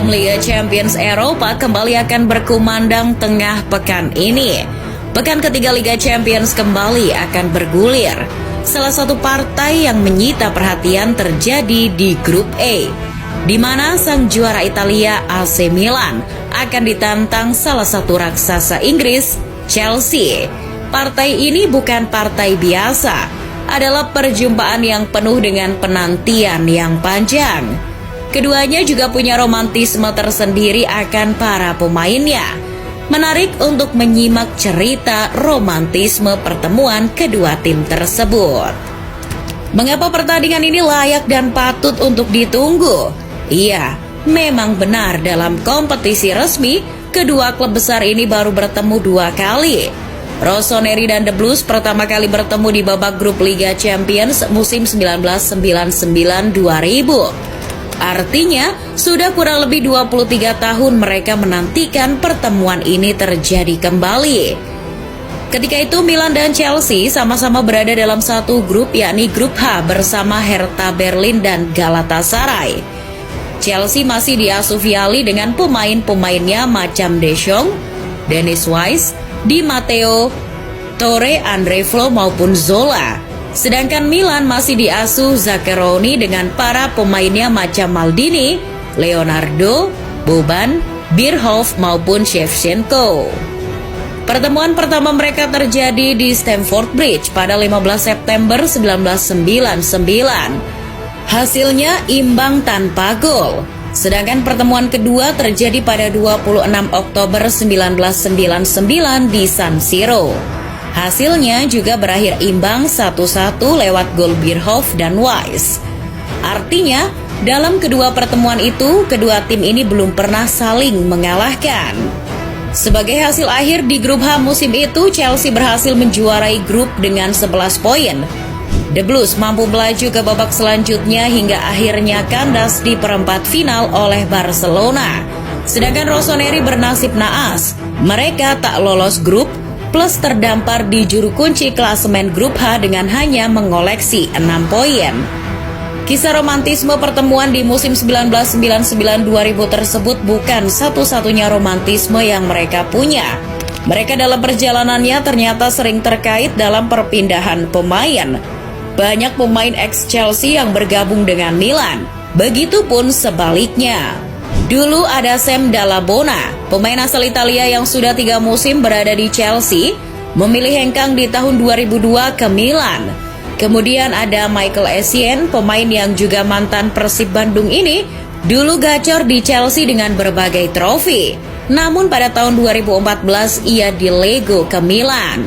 dalam Liga Champions Eropa kembali akan berkumandang tengah pekan ini. Pekan ketiga Liga Champions kembali akan bergulir. Salah satu partai yang menyita perhatian terjadi di grup A, di mana sang juara Italia AC Milan akan ditantang salah satu raksasa Inggris, Chelsea. Partai ini bukan partai biasa, adalah perjumpaan yang penuh dengan penantian yang panjang. Keduanya juga punya romantisme tersendiri akan para pemainnya. Menarik untuk menyimak cerita romantisme pertemuan kedua tim tersebut. Mengapa pertandingan ini layak dan patut untuk ditunggu? Iya, memang benar dalam kompetisi resmi, kedua klub besar ini baru bertemu 2 kali. Rossoneri dan The Blues pertama kali bertemu di babak grup Liga Champions musim 1999-2000. Artinya, sudah kurang lebih 23 tahun mereka menantikan pertemuan ini terjadi kembali. Ketika itu Milan dan Chelsea sama-sama berada dalam satu grup, yakni grup H bersama Hertha Berlin dan Galatasaray. Chelsea masih diasuh Vialli dengan pemain-pemainnya macam De Jong, Dennis Wise, Di Matteo, Torre, Andre Flo maupun Zola. Sedangkan Milan masih diasuh Zaccheroni dengan para pemainnya macam Maldini, Leonardo, Boban, Bierhoff maupun Shevchenko. Pertemuan pertama mereka terjadi di Stamford Bridge pada 15 September 1999. Hasilnya imbang tanpa gol. Sedangkan pertemuan kedua terjadi pada 26 Oktober 1999 di San Siro. Hasilnya juga berakhir imbang 1-1 lewat gol Bierhoff dan Wise. Artinya, dalam kedua pertemuan itu, kedua tim ini belum pernah saling mengalahkan. Sebagai hasil akhir di grup H musim itu, Chelsea berhasil menjuarai grup dengan 11 poin. The Blues mampu melaju ke babak selanjutnya hingga akhirnya kandas di perempat final oleh Barcelona. Sedangkan Rossoneri bernasib naas. Mereka tak lolos grup, plus terdampar di juru kunci klasemen grup H dengan hanya mengoleksi 6 poin. Kisah romantisme pertemuan di musim 1999-2000 tersebut bukan satu-satunya romantisme yang mereka punya. Mereka dalam perjalanannya ternyata sering terkait dalam perpindahan pemain. Banyak pemain ex-Chelsea yang bergabung dengan Milan. Begitupun sebaliknya. Dulu ada Sam Dallabona, pemain asal Italia yang sudah 3 musim berada di Chelsea, memilih hengkang di tahun 2002 ke Milan. Kemudian ada Michael Essien, pemain yang juga mantan Persib Bandung ini, dulu gacor di Chelsea dengan berbagai trofi. Namun pada tahun 2014 ia dilego ke Milan.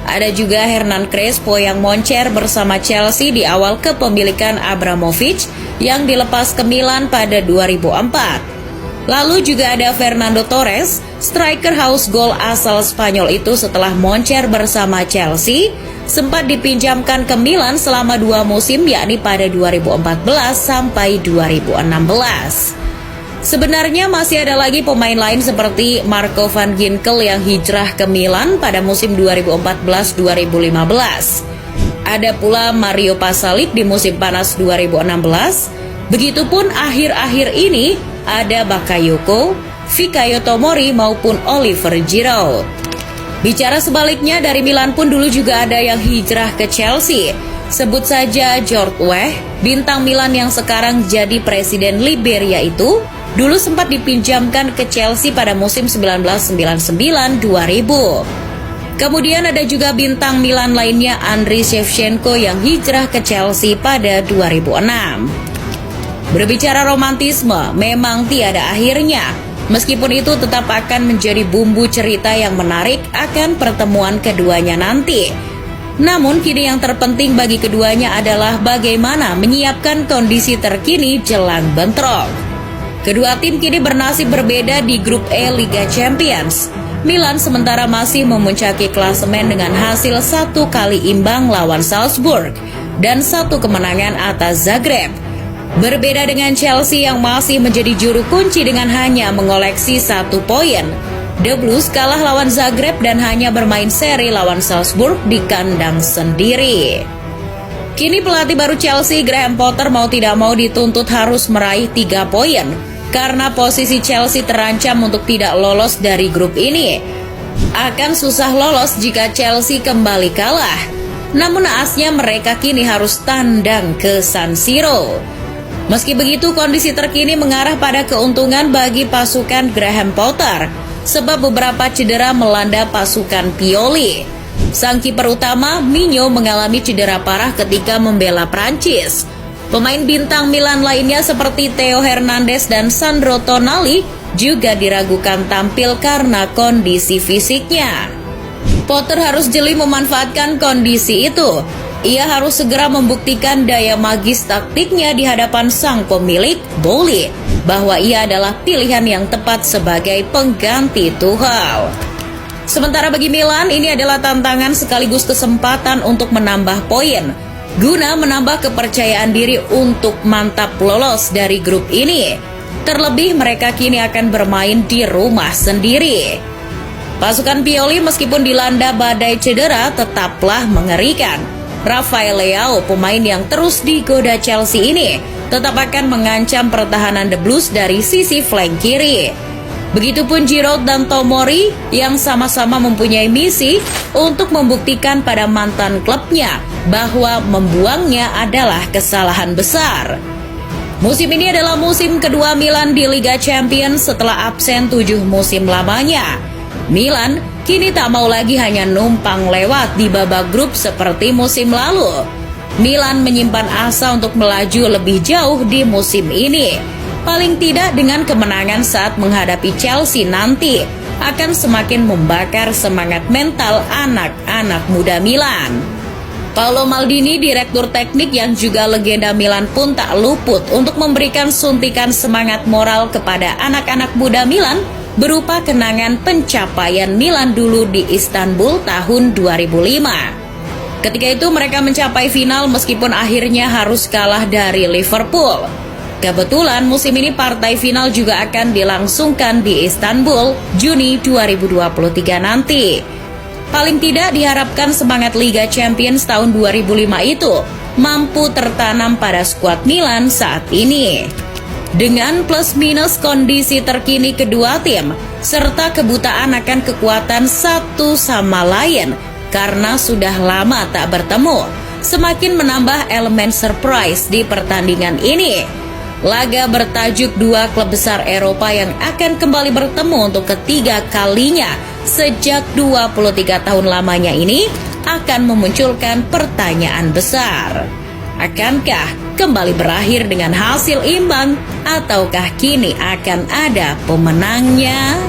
Ada juga Hernan Crespo yang moncer bersama Chelsea di awal kepemilikan Abramovich yang dilepas ke Milan pada 2004. Lalu juga ada Fernando Torres, striker haus gol asal Spanyol itu setelah moncer bersama Chelsea, sempat dipinjamkan ke Milan selama 2 musim yakni pada 2014 sampai 2016. Sebenarnya masih ada lagi pemain lain seperti Marco van Ginkel yang hijrah ke Milan pada musim 2014-2015. Ada pula Mario Pasalic di musim panas 2016. Begitupun akhir-akhir ini ada Bakayoko, Fikayo Tomori maupun Oliver Giroud. Bicara sebaliknya, dari Milan pun dulu juga ada yang hijrah ke Chelsea. Sebut saja George Weah, bintang Milan yang sekarang jadi presiden Liberia itu, dulu sempat dipinjamkan ke Chelsea pada musim 1999-2000. Kemudian ada juga bintang Milan lainnya Andriy Shevchenko yang hijrah ke Chelsea pada 2006. Berbicara romantisme, memang tiada akhirnya. Meskipun itu tetap akan menjadi bumbu cerita yang menarik akan pertemuan keduanya nanti. Namun kini yang terpenting bagi keduanya adalah bagaimana menyiapkan kondisi terkini jelang bentrok. Kedua tim kini bernasib berbeda di grup E Liga Champions. Milan sementara masih memuncaki klasemen dengan hasil 1 kali imbang lawan Salzburg dan 1 kemenangan atas Zagreb. Berbeda dengan Chelsea yang masih menjadi juru kunci dengan hanya mengoleksi 1 poin. The Blues kalah lawan Zagreb dan hanya bermain seri lawan Salzburg di kandang sendiri. Kini pelatih baru Chelsea, Graham Potter, mau tidak mau dituntut harus meraih 3 poin karena posisi Chelsea terancam untuk tidak lolos dari grup ini. Akan susah lolos jika Chelsea kembali kalah. Namun naasnya mereka kini harus tandang ke San Siro. Meski begitu, kondisi terkini mengarah pada keuntungan bagi pasukan Graham Potter, sebab beberapa cedera melanda pasukan Pioli. Sang kiper utama, Minho, mengalami cedera parah ketika membela Prancis. Pemain bintang Milan lainnya seperti Theo Hernandez dan Sandro Tonali juga diragukan tampil karena kondisi fisiknya. Potter harus jeli memanfaatkan kondisi itu. Ia harus segera membuktikan daya magis taktiknya di hadapan sang pemilik, Boehly, bahwa ia adalah pilihan yang tepat sebagai pengganti Tuchel. Sementara bagi Milan, ini adalah tantangan sekaligus kesempatan untuk menambah poin, guna menambah kepercayaan diri untuk mantap lolos dari grup ini. Terlebih mereka kini akan bermain di rumah sendiri. Pasukan Pioli meskipun dilanda badai cedera tetaplah mengerikan. Rafael Leao, pemain yang terus digoda Chelsea ini, tetap akan mengancam pertahanan The Blues dari sisi flank kiri. Begitupun Giroud dan Tomori yang sama-sama mempunyai misi untuk membuktikan pada mantan klubnya bahwa membuangnya adalah kesalahan besar. Musim ini adalah musim kedua Milan di Liga Champions setelah absen 7 musim lamanya. Milan kini tak mau lagi hanya numpang lewat di babak grup seperti musim lalu. Milan menyimpan asa untuk melaju lebih jauh di musim ini. Paling tidak dengan kemenangan saat menghadapi Chelsea nanti akan semakin membakar semangat mental anak-anak muda Milan. Paolo Maldini, direktur teknik yang juga legenda Milan, pun tak luput untuk memberikan suntikan semangat moral kepada anak-anak muda Milan berupa kenangan pencapaian Milan dulu di Istanbul tahun 2005. Ketika itu mereka mencapai final meskipun akhirnya harus kalah dari Liverpool. Kebetulan musim ini partai final juga akan dilangsungkan di Istanbul Juni 2023 nanti. Paling tidak diharapkan semangat Liga Champions tahun 2005 itu mampu tertanam pada skuad Milan saat ini. Dengan plus minus kondisi terkini kedua tim, serta kebutaan akan kekuatan satu sama lain karena sudah lama tak bertemu, semakin menambah elemen surprise di pertandingan ini. Laga bertajuk dua klub besar Eropa yang akan kembali bertemu untuk ketiga kalinya sejak 23 tahun lamanya ini akan memunculkan pertanyaan besar. Akankah kembali berakhir dengan hasil imbang ataukah kini akan ada pemenangnya?